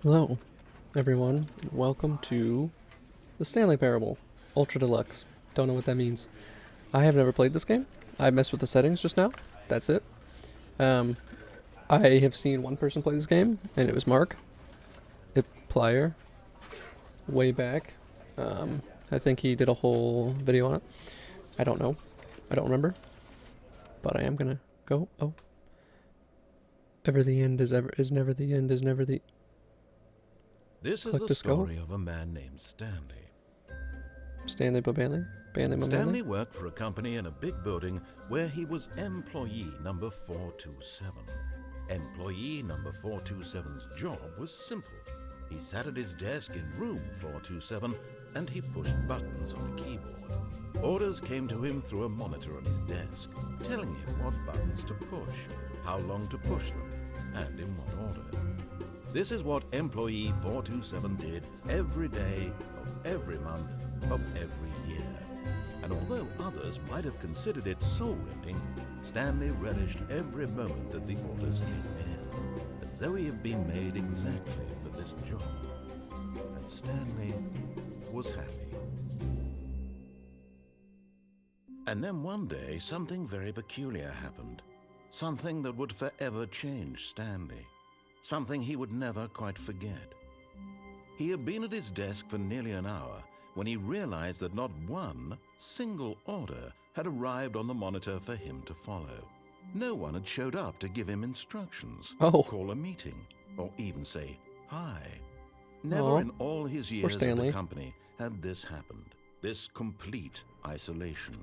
Hello, everyone. Welcome to the Stanley Parable, Ultra Deluxe. Don't know what that means. I have never played this game. I messed with the settings just now. That's it. Um, I have seen one person play this game, and it was Mark, a player, way back. I think he did a whole video on it. I don't know. I don't remember. But I am gonna go. Oh. Ever the end is never the end is never the... This is Click the to skull. story of a man named Stanley. Stanley Bobanley? Banley Stanley Bobanley? worked for a company in a big building where he was employee number 427. Employee number 427's job was simple. He sat at his desk in room 427 and he pushed buttons on a keyboard. Orders came to him through a monitor on his desk, telling him what buttons to push, how long to push them, and in what order. This is what employee 427 did every day of every month of every year. And although others might have considered it soul-rending, Stanley relished every moment that the orders came in, as though he had been made exactly for this job. And Stanley was happy. And then one day, something very peculiar happened. Something that would forever change Stanley. Something he would never quite forget. He had been at his desk for nearly an hour when he realized that not one single order had arrived on the monitor for him to follow. No one had showed up to give him instructions, call a meeting, or even say hi. Never in all his years at the company had this happened, this complete isolation.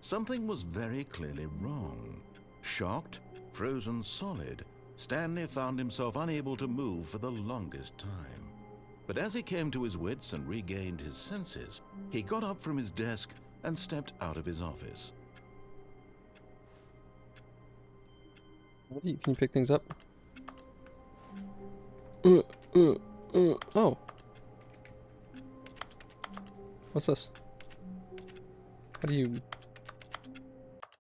Something was very clearly wrong. Shocked, frozen solid, Stanley found himself unable to move for the longest time. But as he came to his wits and regained his senses, he got up from his desk and stepped out of his office. Can you pick things up? Oh. What's this? How do you...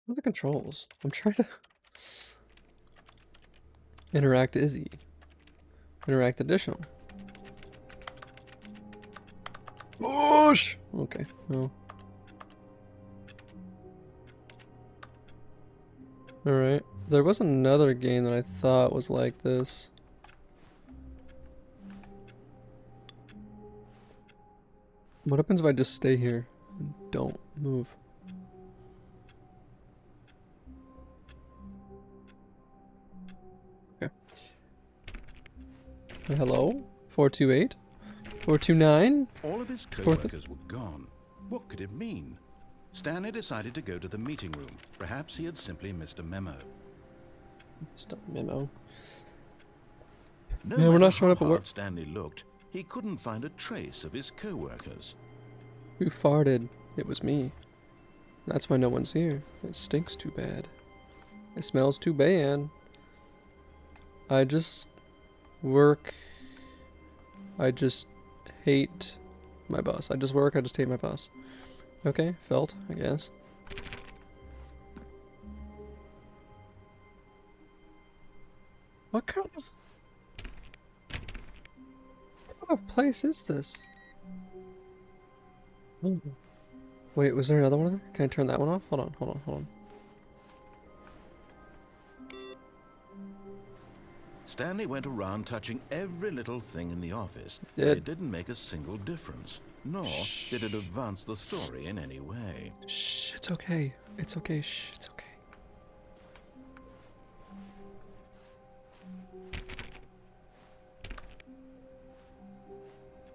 What are the controls? I'm trying to... Interact Izzy. Interact additional. Push! Okay, well. Alright. There was another game that I thought was like this. What happens if I just stay here and don't move? Okay. Hello? 428? 429? All of his co-workers were gone. What could it mean? Stanley decided to go to the meeting room. Perhaps he had simply missed a memo. Missed a memo? No, we're not showing up at work. Stanley looked, he couldn't find a trace of his co-workers. Who farted? It was me. That's why no one's here. It stinks too bad. It smells too bad. I just work. I just hate my boss. I just work. I just hate my boss. Okay, felt, I guess. What kind of place is this? Oh. Wait, was there another one there? Can I turn that one off? Hold on. Stanley went around touching every little thing in the office. It didn't make a single difference, nor did it advance the story in any way. Shh, it's okay. It's okay, shh, it's okay.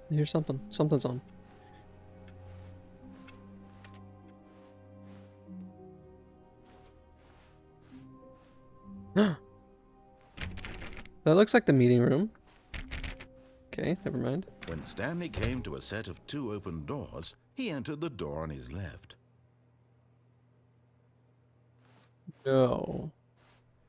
I hear something. Something's on. That looks like the meeting room. Okay, never mind. When Stanley came to a set of 2 open doors, he entered the door on his left. No.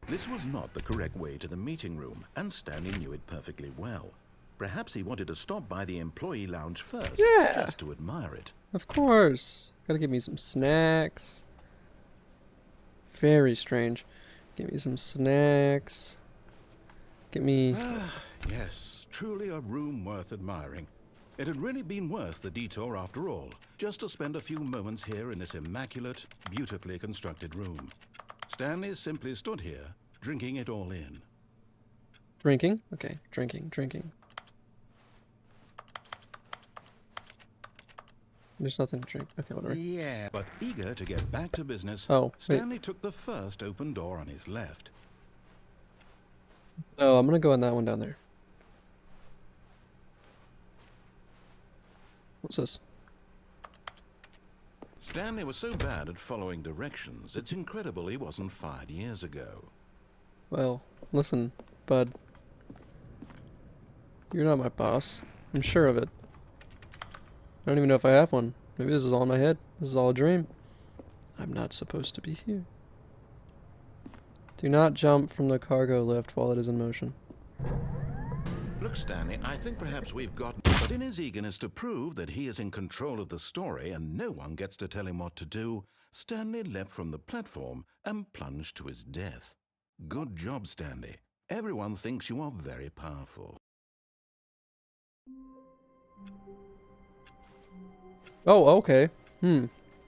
This was not the correct way to the meeting room, and Stanley knew it perfectly well. Perhaps he wanted to stop by the employee lounge first, just to admire it. Of course. Gotta give me some snacks. Very strange. Give me some snacks. Get me Yes, truly a room worth admiring. It had really been worth the detour after all, just to spend a few moments here in this immaculate, beautifully constructed room. Stanley simply stood here, drinking it all in. Drinking? Okay, drinking. There's nothing to drink. Okay, whatever. Yeah, but eager to get back to business, Oh, wait. Stanley took the first open door on his left. Oh, I'm gonna go on that one down there. What's this? Stanley was so bad at following directions, it's incredible he wasn't fired years ago. Well, listen, bud. You're not my boss. I'm sure of it. I don't even know if I have one. Maybe this is all in my head. This is all a dream. I'm not supposed to be here. Do not jump from the cargo lift while it is in motion. Look, Stanley, I think perhaps we've gotten... But in his eagerness to prove that he is in control of the story and no one gets to tell him what to do, Stanley leapt from the platform and plunged to his death. Good job, Stanley. Everyone thinks you are very powerful. Oh, okay.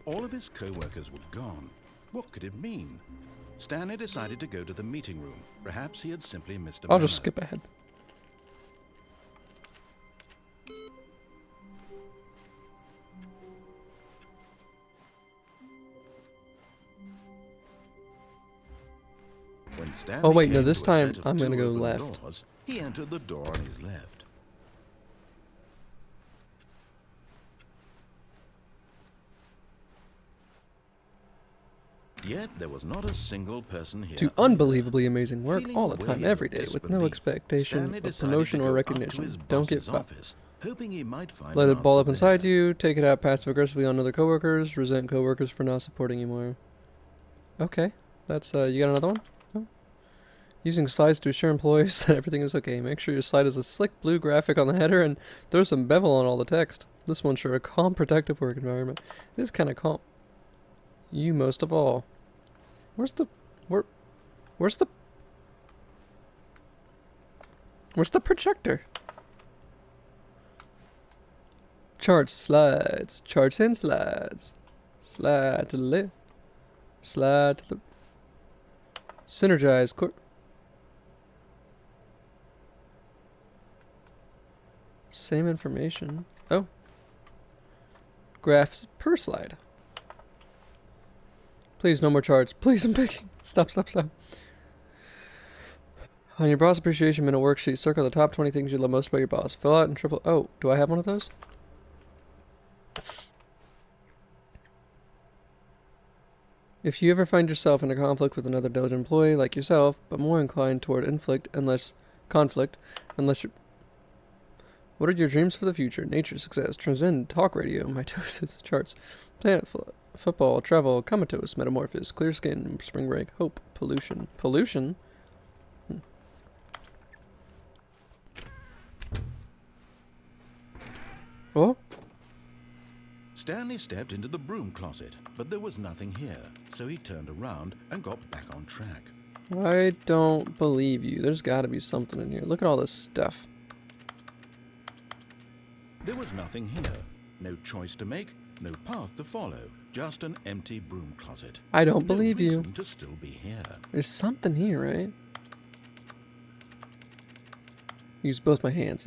All of his co-workers were gone. What could it mean? Stanley decided to go to the meeting room. Perhaps he had simply missed a I'll memo. just skip ahead. When Stanley Oh, wait, no, came this to a time set of I'm gonna two go open left. doors, he entered the door on his left. Yet there was not a single person here. Do unbelievably amazing work Feeling all the a time, wave every of day, with no disbelief, expectation Stanley of decided promotion to or go up to recognition. his Don't get boss's fucked. office, hoping he might find Let an it ball up answer inside there. you, take it out passive aggressively on other coworkers, resent coworkers for not supporting you more. Okay, that's, you got another one? Oh. Using slides to assure employees that everything is okay. Make sure your slide has a slick blue graphic on the header and throw some bevel on all the text. This will ensure a calm, protective work environment. It is kind of calm. You most of all. Where's the projector? Charts, slides, charts and slides. Slide to the left. Slide to the... Synergize. Same information. Oh. Graphs per slide. Please, no more charts. Please, I'm begging. Stop. On your boss appreciation minute worksheet, circle the top 20 things you love most about your boss. Fill out and triple... Oh, do I have one of those? If you ever find yourself in a conflict with another diligent employee like yourself, but more inclined toward conflict, unless you're... What are your dreams for the future? Nature, success, transcend, talk radio, mitosis, charts, planet, football, travel, comatose, metamorphosis, clear skin, spring break, hope, pollution. Pollution? Oh? Stanley stepped into the broom closet, but there was nothing here, so he turned around and got back on track. I don't believe you. There's gotta be something in here. Look at all this stuff. There was nothing here. No choice to make, no path to follow. Just an empty broom closet. I don't No believe you. reason to still be here. There's something here, right? Use both my hands.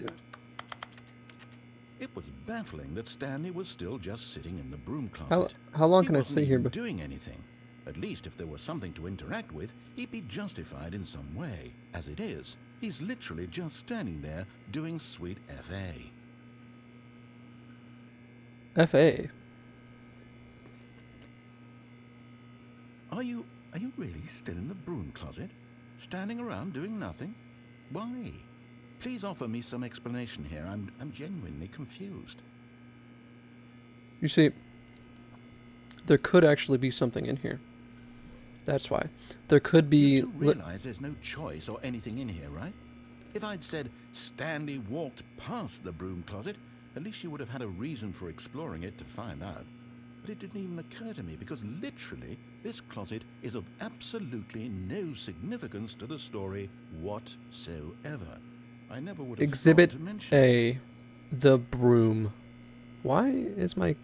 It was baffling that Stanley was still just sitting in the broom closet. How long He can I wasn't sit here even before? doing anything. At least if there was something to interact with, he'd be justified in some way. As it is, he's literally just standing there doing sweet FA. FA. Are you really still in the broom closet? Standing around doing nothing? Why? Please offer me some explanation here. I'm genuinely confused. You see, there could actually be something in here. That's why. There could be... You realize there's no choice or anything in here, right? If I'd said Stanley walked past the broom closet, at least you would have had a reason for exploring it to find out. But it didn't even occur to me because literally this closet is of absolutely no significance to the story whatsoever. I never would have Exhibit thought to mention. A, the broom. Why is my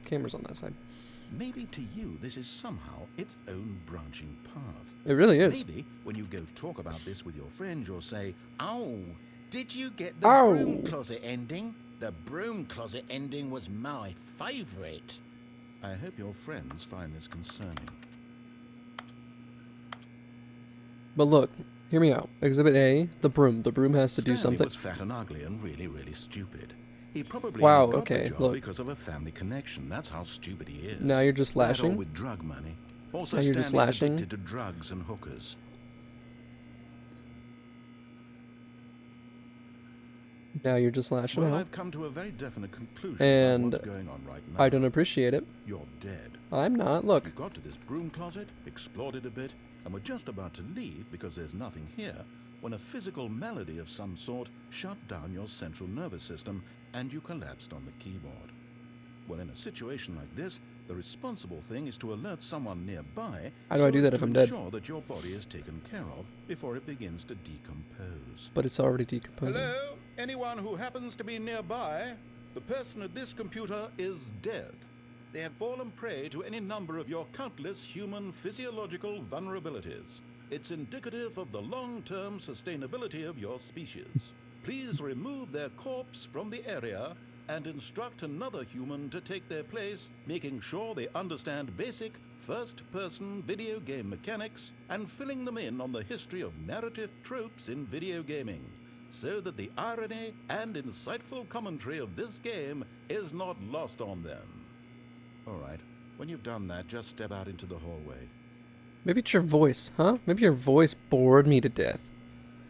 camera's on that side? Maybe to you this is somehow its own branching path. It really is. Maybe when you go talk about this with your friends, you'll say, "Oh, did you get the Ow. broom closet ending? The broom closet ending was my favorite." I hope your friends find this concerning. But look, hear me out. Exhibit A, the broom. The broom has to do Stanley something. was fat and ugly and really, really stupid. He probably Wow, only got okay, the job look. because of a family connection. That's how stupid he is. Now you're just That or lashing. with drug money. Also, Now you're just Stanley's lashing. addicted to drugs and hookers. Now you're just lashing Well, out. I've come to a very definite conclusion And about what's going on right now. I don't appreciate it. You're dead. I'm not. Look. You got to this broom closet, explored it a bit, and were just about to leave because there's nothing here, when a physical malady of some sort shut down your central nervous system and you collapsed on the keyboard. Well, in a situation like this, the responsible thing is to alert someone nearby. How do I do that if I'm dead? Ensure that your body is taken care of before it begins to decompose. But it's already decomposing. Hello? Anyone who happens to be nearby? The person at this computer is dead. They have fallen prey to any number of your countless human physiological vulnerabilities. It's indicative of the long-term sustainability of your species. Please remove their corpse from the area and instruct another human to take their place, making sure they understand basic first-person video game mechanics and filling them in on the history of narrative tropes in video gaming, so that the irony and insightful commentary of this game is not lost on them. All right, when you've done that, just step out into the hallway. Maybe it's your voice, huh? Maybe your voice bored me to death.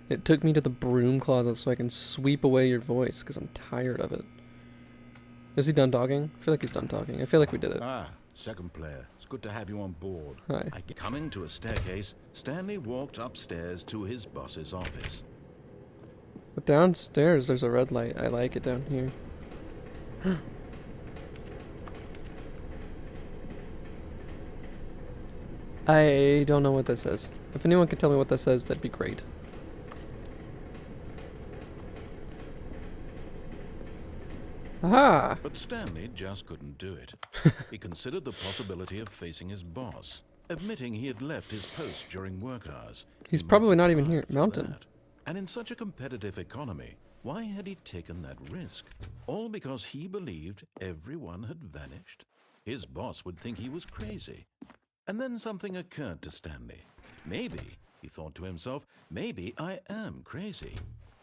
It took me to the broom closet so I can sweep away your voice because I'm tired of it. Is he done talking? I feel like he's done talking. I feel like we did it. Ah, second player. It's good to have you on board. Hi. Coming to a staircase, Stanley walked upstairs to his boss's office. But downstairs there's a red light. I like it down here. I don't know what this says. If anyone could tell me what this says, that'd be great. Aha! But Stanley just couldn't do it. He considered the possibility of facing his boss, admitting he had left his post during work hours. He's He might probably be not even fired here. for Mountain. that. And in such a competitive economy, why had he taken that risk? All because he believed everyone had vanished? His boss would think he was crazy. And then something occurred to Stanley. Maybe, he thought to himself, maybe I am crazy.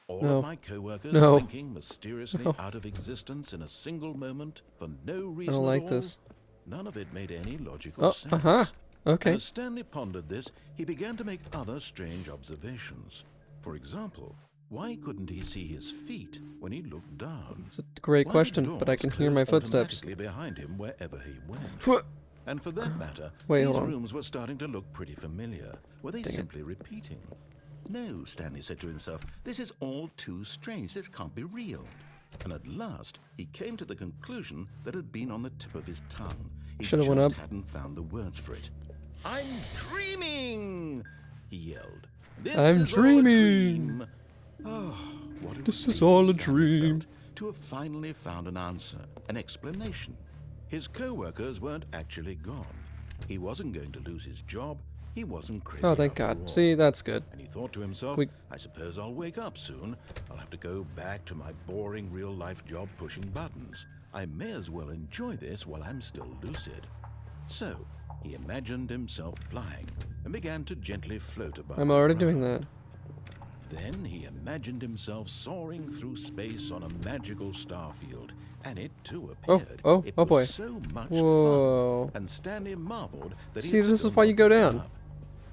All No. of my co-workers No. blinking mysteriously No. out of existence in a single moment for no reason I don't like at all. this. None of it made any logical Oh, sense. uh-huh. Okay. As Stanley pondered this, he began to make other strange observations. For example, why couldn't he see his feet when he looked down? It's a great Why did question, but I doors can hear close my footsteps. automatically behind him wherever he went? And for that matter, Wait, these hold on. rooms were starting to look pretty familiar. Were they Dang it. simply repeating? No, Stanley said to himself, this is all too strange. This can't be real. And at last, he came to the conclusion that had been on the tip of his tongue. He Should've just went up. hadn't found the words for it. I'm dreaming, he yelled. This I'm is all a dreaming. dream. Oh, what a This is relief all a Stanley dream. felt to have finally found an answer, an explanation. His co-workers weren't actually gone. He wasn't going to lose his job. He wasn't crazy. Oh, thank after God. all. See, that's good. And he thought to himself, We- I suppose I'll wake up soon. I'll have to go back to my boring real-life job pushing buttons. I may as well enjoy this while I'm still lucid. So, he imagined himself flying and began to gently float above I'm the already ground. doing that. Then he imagined himself soaring through space on a magical starfield, and it too appeared. oh It boy. was so much Whoa. fun, and Stanley marveled that See, he'd this is still why you not go given down. up.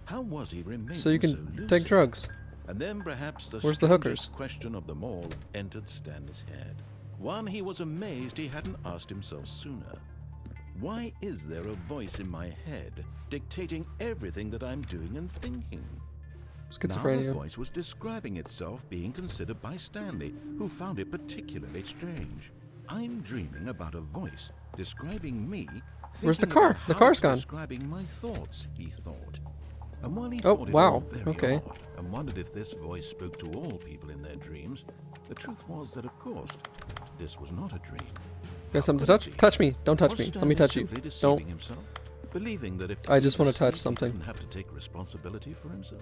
How was he remaining So you can so take lucid? drugs. And then perhaps the Where's the strangest hookers? question of them all entered Stanley's head. One he was amazed he hadn't asked himself sooner. Why is there a voice in my head dictating everything that I'm doing and thinking? Now the Schizophrenia. voice was describing itself being considered by Stanley, who found it particularly strange. I'm dreaming about a voice describing me. Where's the thinking car? about The how car's it's gone. Describing my thoughts, he thought. And while he Oh, thought it wow. all very Okay. odd and wondered if this voice spoke to all people in their dreams, the truth was that, of course, this was not a dream. You got something How to could it touch? be? Touch me. Don't touch Was me. Let Stanley me touch you. simply Don't. deceiving himself, believing that if I he just was want to touch asleep, something. he didn't have to take responsibility for himself?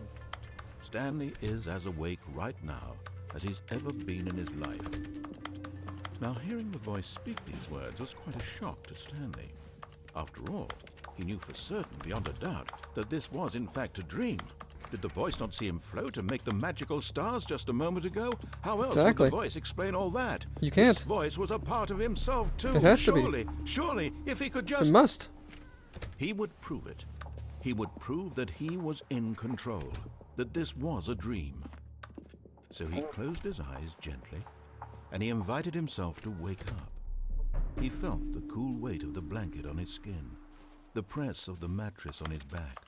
Stanley is as awake right now as he's ever been in his life. Now, hearing the voice speak these words was quite a shock to Stanley. After all, he knew for certain, beyond a doubt, that this was in fact a dream. Did the voice not see him float and make the magical stars just a moment ago? How else Exactly. would the voice explain all that? You can't. This voice was a part of himself too. It has to be. Surely, if he could It just... must. He would prove it. He would prove that he was in control, that this was a dream. So he closed his eyes gently, and he invited himself to wake up. He felt the cool weight of the blanket on his skin, the press of the mattress on his back,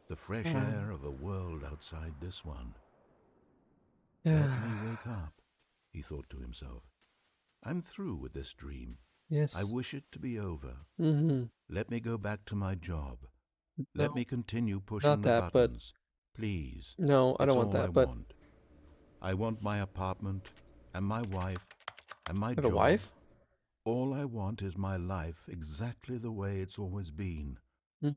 the fresh air of a world outside this one. Let me wake up, he thought to himself. I'm through with this dream. Yes. I wish it to be over. Mm-hmm. Let me go back to my job. No, Let me continue pushing not the that, but- buttons. Please. No, I don't It's want all that, I but... want. I want my apartment and my wife and my I job. have a wife? All I want is my life exactly the way it's always been. Mm.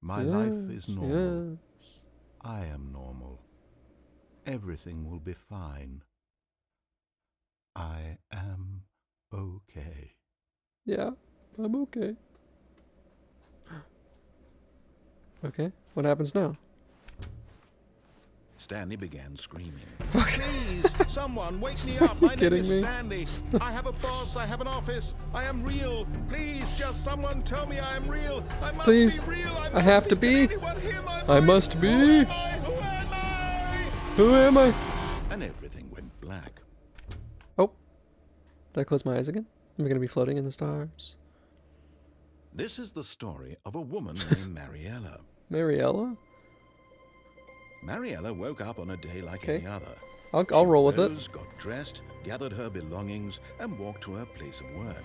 My life is normal. Yes. I am normal. Everything will be fine. I am okay. Yeah, I'm okay. Okay, what happens now? Stanley began screaming. Fuck. Please, someone, wake me up. My name kidding is me? Stanley. I have a boss. I have an office. I am real. Please, just someone tell me I am real. I must Please, be real. I have to be. Can anyone hear my I voice? must be. Who am I? Who am I? Who am I? And everything went black. Oh. Did I close my eyes again? Am I going to be floating in the stars? This is the story of a woman named Mariella. Mariella? Mariella woke up on a day like Okay. any other. I'll roll with it. Rose, got dressed, gathered her belongings, and walked to her place of work.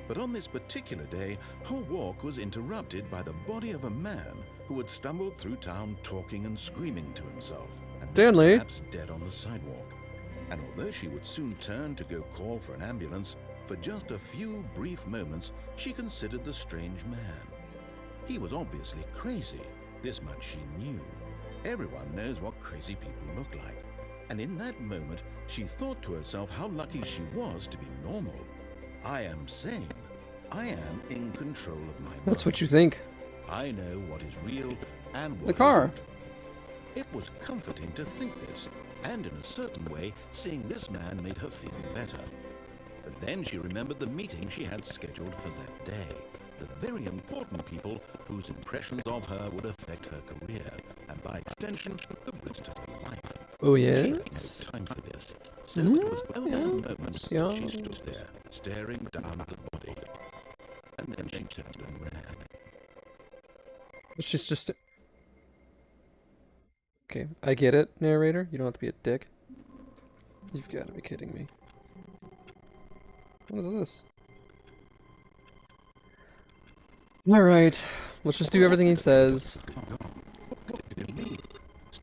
But on this particular day, her walk was interrupted by the body of a man who had stumbled through town talking and screaming to himself, and lay Stanley. perhaps dead on the sidewalk. And although she would soon turn to go call for an ambulance, for just a few brief moments, she considered the strange man. He was obviously crazy. This much she knew. Everyone knows what crazy people look like. And in that moment, she thought to herself how lucky she was to be normal. I am sane. I am in control of my mind. That's what you think. I know what is real and what The car. isn't. It was comforting to think this, and in a certain way, seeing this man made her feel better. But then she remembered the meeting she had scheduled for that day. The very important people whose impressions of her would affect her career, and by extension, the rest of her life. Oh, She had yes? no time for this, so it was only a moment yes, that she yes. stood there, staring down at the body. And then she turned and ran. She's just... Okay, I get it, narrator. You don't have to be a dick. You've got to be kidding me. What is this? Alright, let's just do everything he says.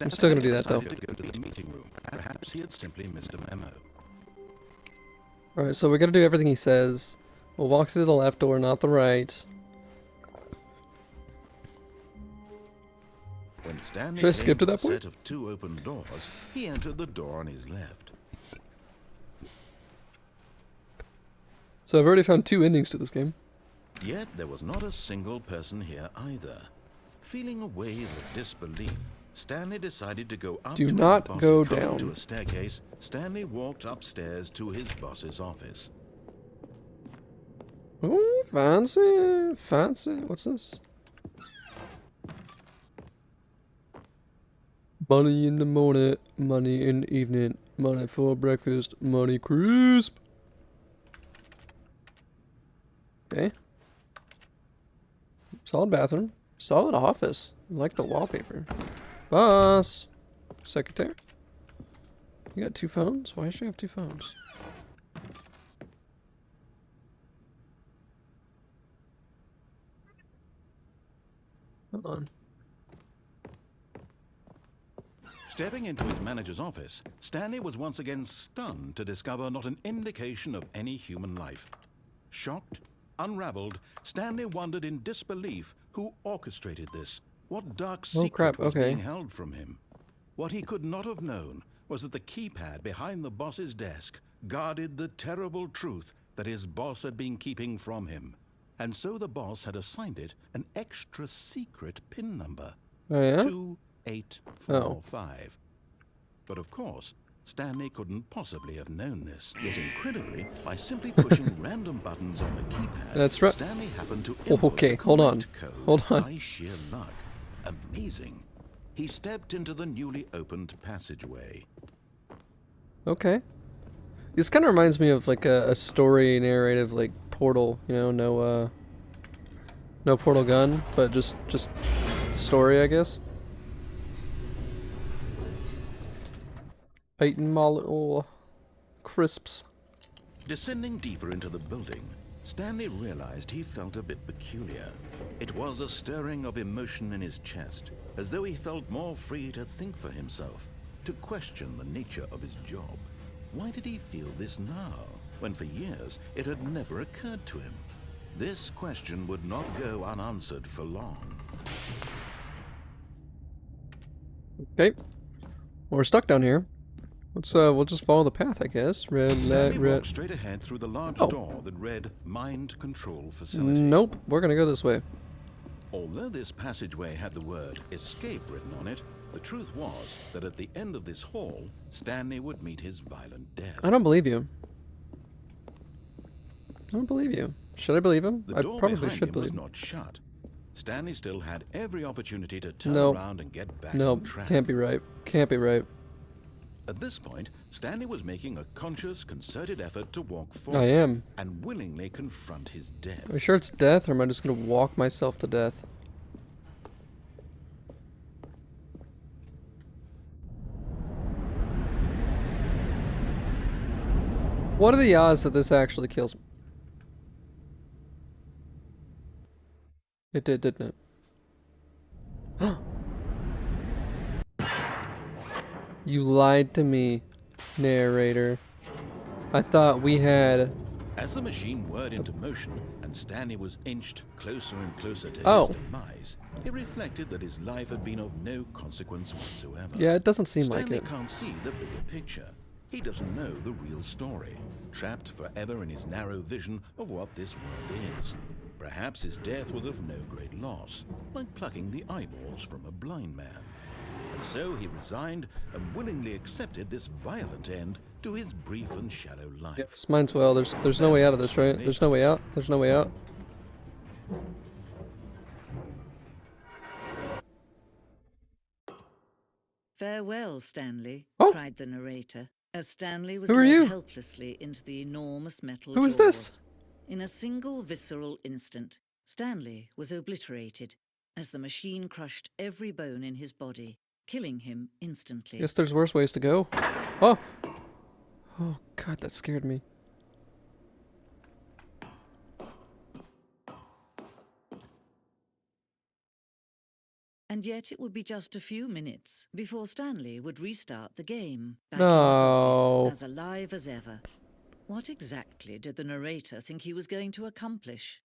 I'm still gonna do that, though. Decided to go to the meeting room. Perhaps he had simply missed a memo. Alright, so we're gonna do everything he says. We'll walk through the left door, not the right. When Stanley Should I came skip to that a point? set of two open doors, he entered the door on his left. So I've already found 2 endings to this game. Yet there was not a single person here either. Feeling a wave of disbelief, Stanley decided to go up Do to not his boss. go Coming down. to a staircase, Stanley walked upstairs to his boss's office. Oh, fancy, fancy. What's this? Money in the morning, money in the evening, money for breakfast, money crisp. Okay. Solid bathroom. Solid office. I like the wallpaper. Boss. Secretary. You got 2 phones? Why should you have 2 phones? Hold on. Stepping into his manager's office, Stanley was once again stunned to discover not an indication of any human life. Shocked, unraveled, Stanley wondered in disbelief who orchestrated this. What dark secret was being held from him? What he could not have known was that the keypad behind the boss's desk guarded the terrible truth that his boss had been keeping from him. And so the boss had assigned it an extra secret PIN number. Oh, yeah? 2845. But of course, Stanley couldn't possibly have known this. Yet incredibly, by simply pushing random buttons on the keypad, that's right. Stanley happened to okay, hold on. Hold on. By sheer luck. Amazing. He stepped into the newly opened passageway. Okay. This kind of reminds me of like a story narrative, like Portal. You know, no portal gun, but just story, I guess. Eating my little crisps. Descending deeper into the building, Stanley realized he felt a bit peculiar. It was a stirring of emotion in his chest, as though he felt more free to think for himself, to question the nature of his job. Why did he feel this now, when for years it had never occurred to him? This question would not go unanswered for long. Okay. Well, we're stuck down here. Let's we'll just follow the path, I guess. Red light, red. Walked straight ahead through the large door that read Mind Control Facility. Nope, we're gonna go this way. Although this passageway had the word escape written on it, the truth was that at the end of this hall, Stanley would meet his violent death. I don't believe you. I don't believe you. Should I believe him? I probably should believe him. The door behind him was not shut. Stanley still had every opportunity to turn around and get back on track. Can't be right. Can't be right. At this point, Stanley was making a conscious, concerted effort to walk forward. I am. And willingly confront his death. Are you sure it's death, or am I just gonna walk myself to death? What are the odds that this actually kills me? It did, didn't it? You lied to me, narrator. I thought we had... As the machine whirred into motion and Stanley was inched closer and closer to his demise, he reflected that his life had been of no consequence whatsoever. Yeah, it doesn't seem like it. Stanley can't see the bigger picture. He doesn't know the real story, trapped forever in his narrow vision of what this world is. Perhaps his death was of no great loss, like plucking the eyeballs from a blind man. And so he resigned and willingly accepted this violent end to his brief and shallow life. Yes, mine's well. There's no way out of this, right? There's no way out. There's no way out. Farewell, Stanley, cried the narrator, as Stanley was led helplessly into the enormous metal jaws. Who is this? In a single visceral instant, Stanley was obliterated as the machine crushed every bone in his body, killing him instantly. Guess there's worse ways to go. Oh! Oh god, that scared me. And yet it would be just a few minutes before Stanley would restart the game, back in his office, as alive as ever. What exactly did the narrator think he was going to accomplish?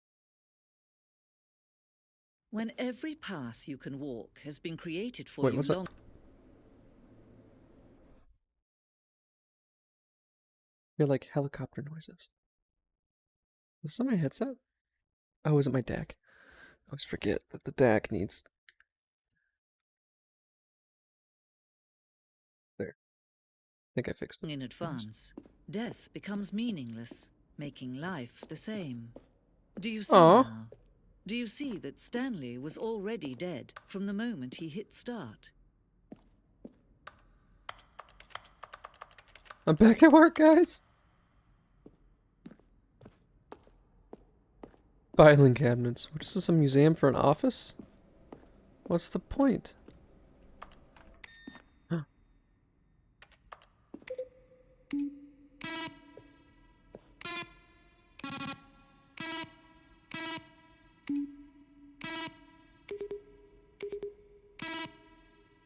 When every path you can walk has been created for you long... You're like helicopter noises. Is this on my headset? Oh, is it my DAC? I always forget that the DAC needs... There. I think I fixed it. In advance, death becomes meaningless, making life the same. Do you see now? Do you see that Stanley was already dead from the moment he hit start? I'm back at work, guys! Filing cabinets. What is this, a museum for an office? What's the point?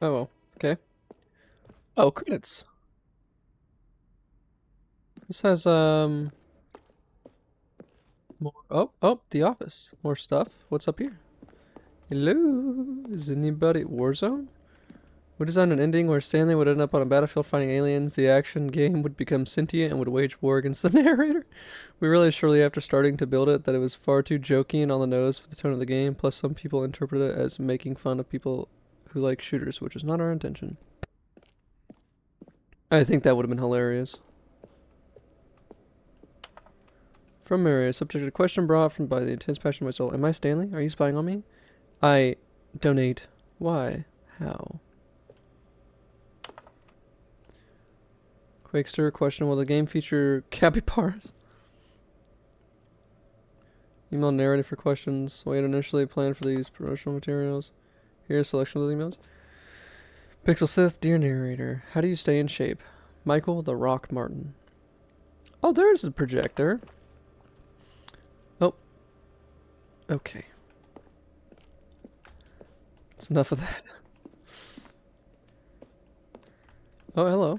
Oh, well. Okay. Oh, credits. This has more. Oh, The Office. More stuff. What's up here? Hello, is anybody Warzone? We designed an ending where Stanley would end up on a battlefield fighting aliens. The action game would become sentient and would wage war against the narrator. We realized shortly after starting to build it that it was far too jokey and on the nose for the tone of the game. Plus, some people interpret it as making fun of people who like shooters, which is not our intention. I think that would have been hilarious. From Mary, subject to a question brought from by the intense passion of my soul. Am I Stanley? Are you spying on me? I donate. Why? How? Quakester question: will the game feature capybaras? Email narrator for questions. We had initially planned for these promotional materials. Here's a selection of the emails. Pixel Sith, dear narrator, how do you stay in shape? Michael the Rock Martin. Oh, there's the projector. Oh. Okay. That's enough of that. Oh, hello.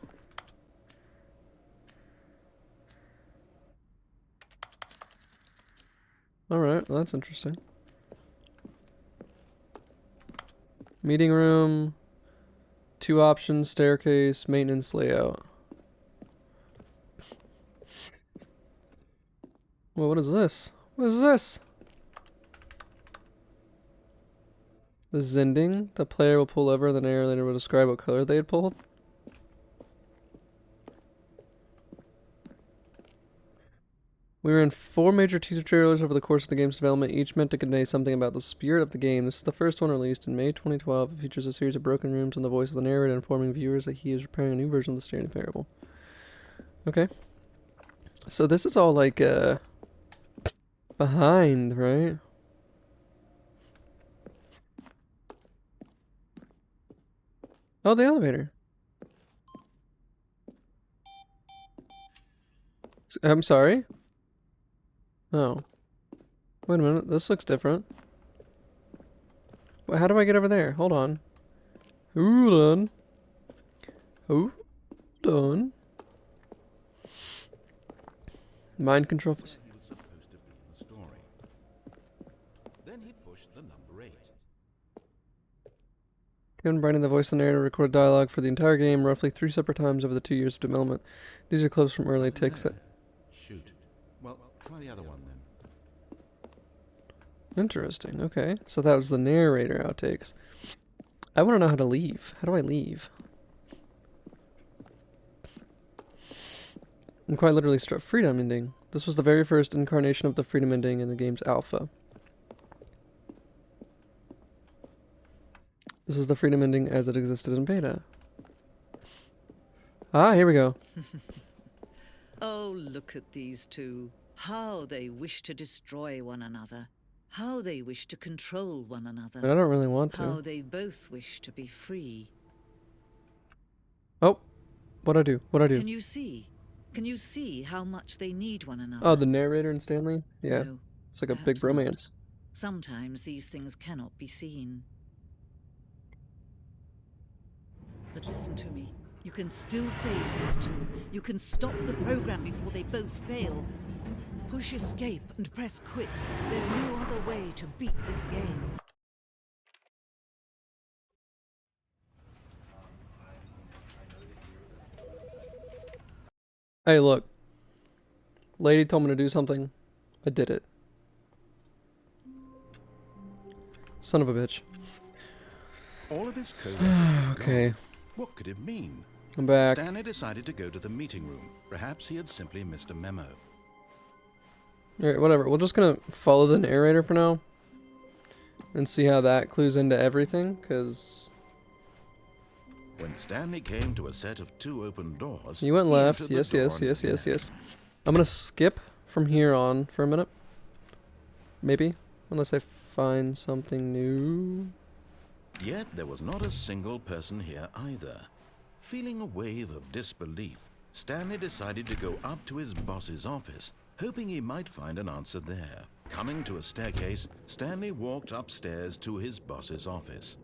Alright, well, that's interesting. Meeting room. 2 options, staircase, maintenance layout. Well, what is this? What is this? The Zending. The player will pull lever, the narrator will describe what color they had pulled. We were in 4 major teaser trailers over the course of the game's development, each meant to convey something about the spirit of the game. This is the first one released in May 2012. It features a series of broken rooms and the voice of the narrator informing viewers that he is preparing a new version of the Stanley Parable. Okay. So this is all like, behind, right? Oh, the elevator. I'm sorry? Oh. Wait a minute, this looks different. Wait, how do I get over there? Hold on. Hold on. Hold on. Mind control. He was supposed to be in the story. Then he pushed the number 8. Kevin Brandon, the voice of the narrator, recorded dialogue for the entire game roughly 3 separate times over the 2 years of development. These are clips from early takes that... Shoot. Well, try the other one then. Interesting, okay. So that was the narrator outtakes. I want to know how to leave. How do I leave? I'm quite literally struck freedom ending. This was the very first incarnation of the freedom ending in the game's alpha. This is the freedom ending as it existed in beta. Ah, here we go. Oh, look at these two. How they wish to destroy one another. How they wish to control one another. But I don't really want to. How they both wish to be free. Oh, what'd I do? What'd I do? Can you see? Can you see how much they need one another? Oh, the narrator and Stanley? Yeah. No, It's like a big perhaps not. romance. Sometimes these things cannot be seen. But listen to me. You can still save these two. You can stop the program before they both fail. Push escape and press quit. There's no other way to beat this game. Hey, look. Lady told me to do something. I did it. Son of a bitch. All of his code. Okay. What could it mean? I'm back. Stanley decided to go to the meeting room. Perhaps he had simply missed a memo. Alright, whatever. We're just gonna follow the narrator for now. And see how that clues into everything, because... When Stanley came to a set of 2 open doors... You went he left. entered the Yes, door yes, on his yes, yes, left. yes. I'm gonna skip from here on for a minute. Maybe. Unless I find something new. Yet there was not a single person here either. Feeling a wave of disbelief, Stanley decided to go up to his boss's office, hoping he might find an answer there. Coming to a staircase, Stanley walked upstairs to his boss's office.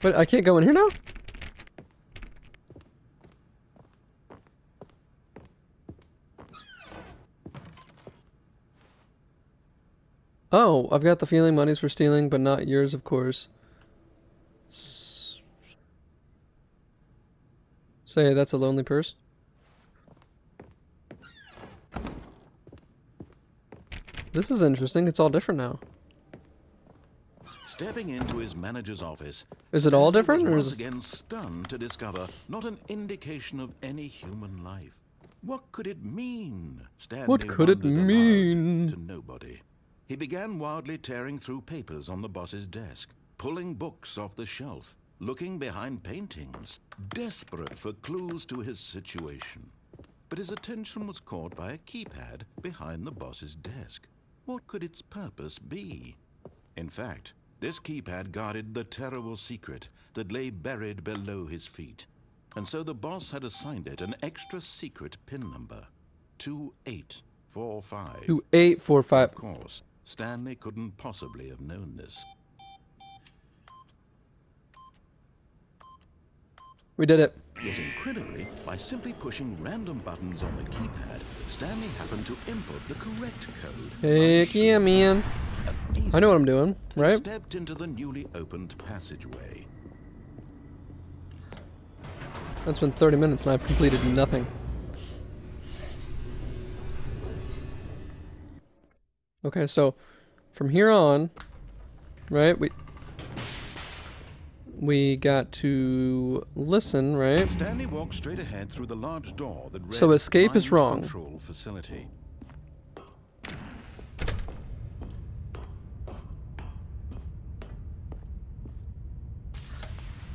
But I can't go in here now? Oh, I've got the feeling money's for stealing, but not yours, of course. Say that's a lonely purse. This is interesting. It's all different now. Stepping into his manager's office, Is it all Stanley different, was or once is again stunned to discover not an indication of any human life. What could it mean? Stanley What could it wondered aloud mean? to nobody. He began wildly tearing through papers on the boss's desk, pulling books off the shelf, looking behind paintings, desperate for clues to his situation. But his attention was caught by a keypad behind the boss's desk. What could its purpose be? In fact, this keypad guarded the terrible secret that lay buried below his feet. And so the boss had assigned it an extra secret PIN number, 2845. 2845. Of course, Stanley couldn't possibly have known this. We did it. Yet incredibly, by simply pushing random buttons on the keypad, Stanley happened to input the correct code. Heck yeah, man. I know what I'm doing, He right? stepped into the newly opened passageway. That's been 30 minutes and I've completed nothing. Okay, so from here on, right, we got to listen, right? Stanley walked straight ahead through the large door that read So escape is Mind wrong. Control Facility.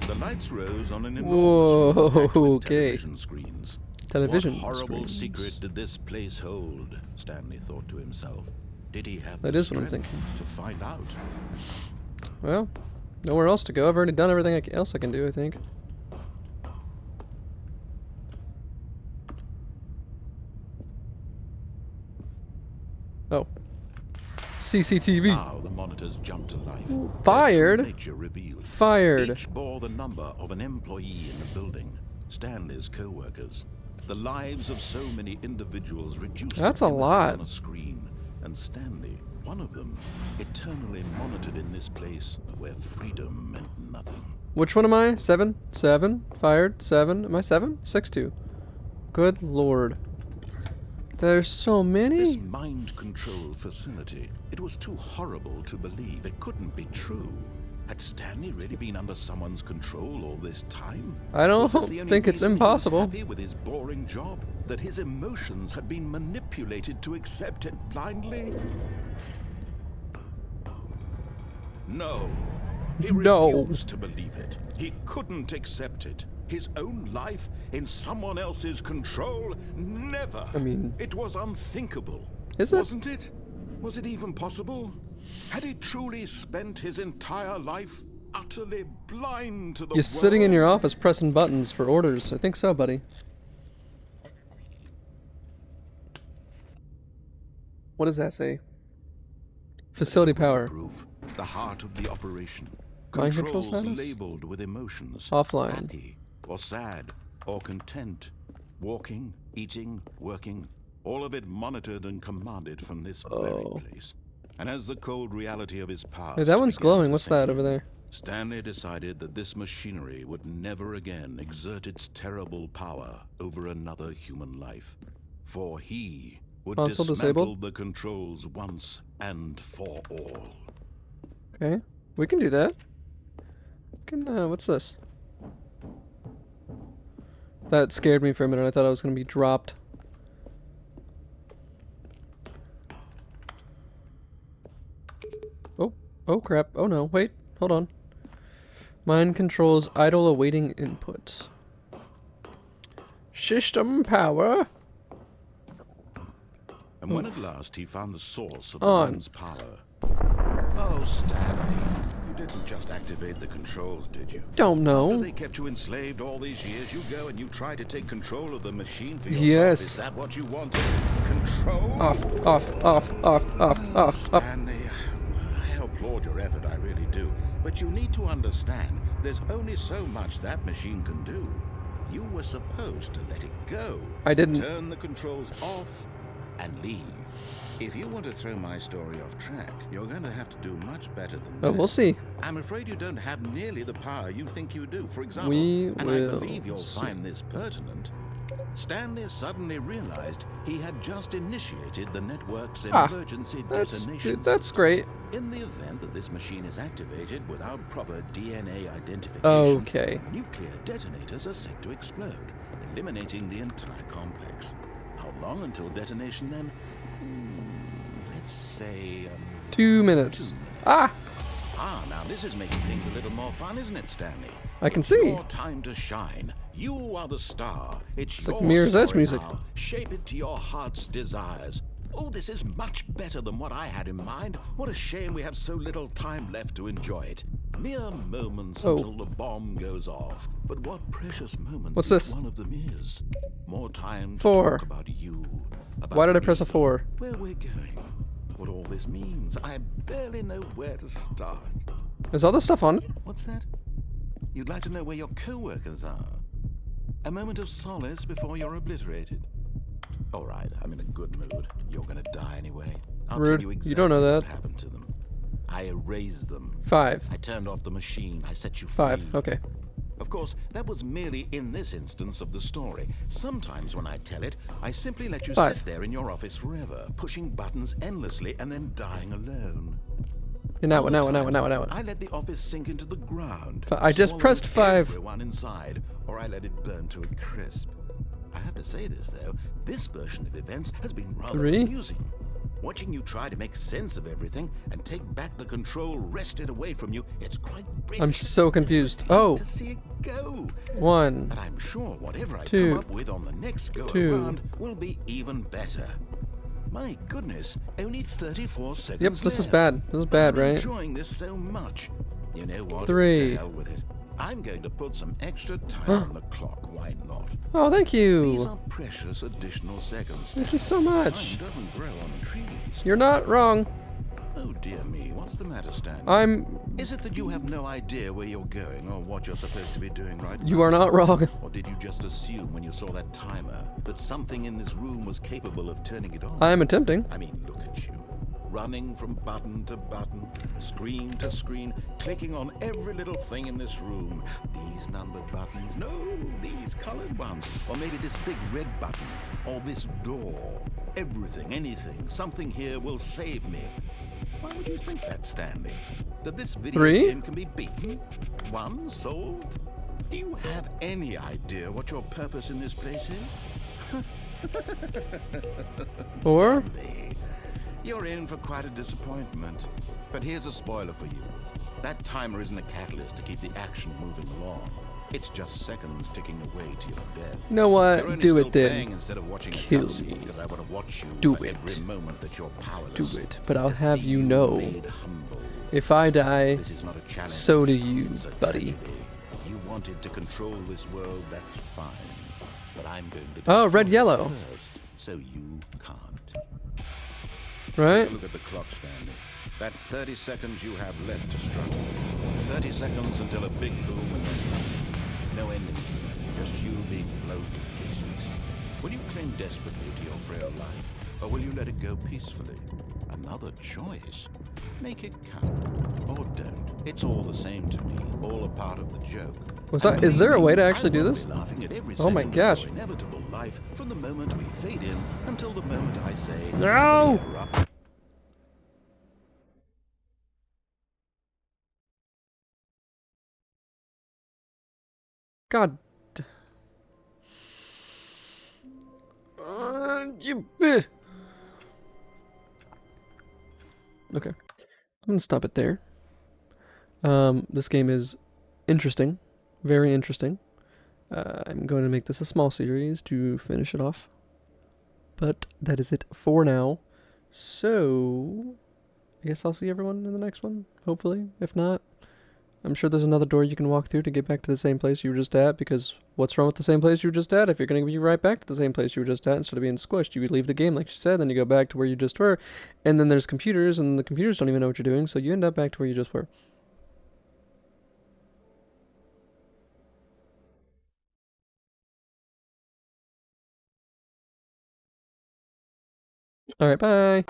The lights rose on an Whoa, enormous room packed with okay. television screens. Television What horrible screens. secret did this place hold? Stanley thought to himself. Did he have That the is what I'm strength thinking. to find out? Well, nowhere else to go. I've already done everything else I can do, I think. Oh. CCTV. Now the monitors jumped to life. Fired? Their true nature revealed. Fired. Each bore the number of an employee in the building. Stanley's co-workers. The lives of so many individuals reduced That's to a images lot. on a screen. And Stanley, one of them, eternally monitored in this place where freedom meant nothing. Which one am I? 7? 7? Fired? 7? Am I 7? 6-2. Good lord. There's so This many. mind control facility, it was too horrible to believe. It couldn't be true. Had Stanley really been under someone's control all this time? I don't Was this the only think it's reason he was impossible. happy with his boring job? That his emotions had been manipulated to accept it blindly? No. He No. refused to believe it. He couldn't accept it. His own life in someone else's control? Never. I mean, It was unthinkable. is it? Wasn't it? Was it even possible? Had he truly spent his entire life utterly blind to the You're sitting in world? your office pressing buttons for orders. I think so, buddy. What does that say? Facility It was power. proof, the heart of the operation. Mind control Controls status? labeled with emotions. Offline. Happy or sad or content. Walking, eating, working. All of it monitored and commanded from this very place. And as the cold reality of his past Hey, that one's began glowing. to What's sink that in, over there? Stanley decided that this machinery would never again exert its terrible power over another human life. For he would Console dismantle disabled? the controls once and for all. Okay, we can do that. What's this? That scared me for a minute. I thought I was gonna be dropped. Oh crap. Oh no, wait, hold on. Mind controls idle awaiting input. System power. And when at last he found the source of the On. mind's power. Oh, Stanley, you didn't just activate the controls, did you? Don't After know. they kept you enslaved all these years, you go and you try to take control of the machine for yourself. Yes. Is that what you wanted? Control? Off, off, off, off, off, off, up. Stanley, I applaud your effort, I really do. But you need to understand There's only so much that machine can do. You were supposed to let it go. I didn't. Turn the controls off and leave. If you want to throw my story off track, you're going to have to do much better than that. Oh, we'll see. I'm afraid you don't have nearly the power you think you do. For example, and I believe you'll find this pertinent, Stanley suddenly realized he had just initiated the network's emergency detonation. That's great. In the event that this machine is activated without proper DNA identification, Okay. nuclear detonators are set to explode, eliminating the entire complex. How long until detonation then? Let's say 2 minutes. Ah! Now this is making things a little more fun, isn't it, Stanley? I can see. Your time to shine. You are the star. It's like your Mirror's Edge story music. now. Shape it to your heart's desires. Oh, this is much better than what I had in mind. What a shame we have so little time left to enjoy it. Mere moments until the bomb goes off. But what precious moments What's this? one of them is. More time to 4. talk about you. About Why did I me, press a 4? where we're going. What all this means. I barely know where to start. Is all this stuff on? What's that? You'd like to know where your co-workers are? A moment of solace before you're obliterated? All right, I'm in a good mood. You're gonna die anyway. I'll Rude. tell you exactly You don't know that. what happened to them. I erased them. 5. I turned off the machine. I set you free. 5. Okay. Of course, that was merely in this instance of the story. Sometimes when I tell it, I simply let you 5. sit there in your office forever, pushing buttons endlessly and then dying alone. And now, Other now. times, I let the office sink into the ground. I just swallowing pressed 5. Everyone inside, or I let it burn to a crisp. I have to say this though, this version of events has been rather 3. amusing. Watching you try to make sense of everything and take back the control wrested away from you, it's quite rich. I'm so confused. Oh. To see it go. 1. But I'm sure whatever I 2. come up with on the next go 2. around will be even better. My goodness, only 34 seconds Yep, this is left. bad. This is bad, I'm right? enjoying this so much. You know what? 3. To hell with it. I'm going to put some extra time on the clock. Why not? Oh, thank These you. are precious additional seconds. Thank you so much. Time doesn't grow on trees. You're not wrong. Oh dear me, what's the matter, Stanley? I'm... Is it that you have no idea where you're going or what you're supposed to be doing right now? You are not wrong. Or did you just assume when you saw that timer that something in this room was capable of turning it on? I'm attempting. I mean, look at you. Running from button to button, screen to screen, clicking on every little thing in this room. These numbered buttons, no, these colored ones. Or maybe this big red button, or this door. Everything, anything, something here will save me. Why would you think that, Stanley? That this video 3? game can be beaten? One solved? Do you have any idea what your purpose in this place is? 4? Stanley, you're in for quite a disappointment. But here's a spoiler for you. That timer isn't a catalyst to keep the action moving along. It's just seconds ticking away to your death. You know what? You're only Do still it then. playing instead of watching a Kill cutscene me. because I want to watch you Do for it. every moment that you're powerless. Do it. But I'll To have see you know, made humble. if I die, This is not a challenge. so do you, It's a buddy. tragedy. You wanted to control this world, that's fine. But I'm going to Oh, destroy red, it yellow. first, so you can't. Right? Look at the clock, Stanley. That's 30 seconds you have left to struggle. 30 seconds until a big boom and then nothing. No ending. Just you being blown to pieces. Will you cling desperately to your frail life, or will you let it go peacefully? Another choice. Make it count, or don't. It's all the same to me. All a part of the joke. Is there a way to actually do this? Oh my gosh. Inevitable life from the moment we fade in until the moment I say No! "Clear up." God. Okay. I'm gonna stop it there. This game is interesting. Very interesting. I'm going to make this a small series to finish it off. But that is it for now. So, I guess I'll see everyone in the next one, hopefully. If not, I'm sure there's another door you can walk through to get back to the same place you were just at, because what's wrong with the same place you were just at? If you're going to be right back to the same place you were just at, instead of being squished, you would leave the game like she said, then you go back to where you just were, and then there's computers, and the computers don't even know what you're doing, so you end up back to where you just were. Alright, bye.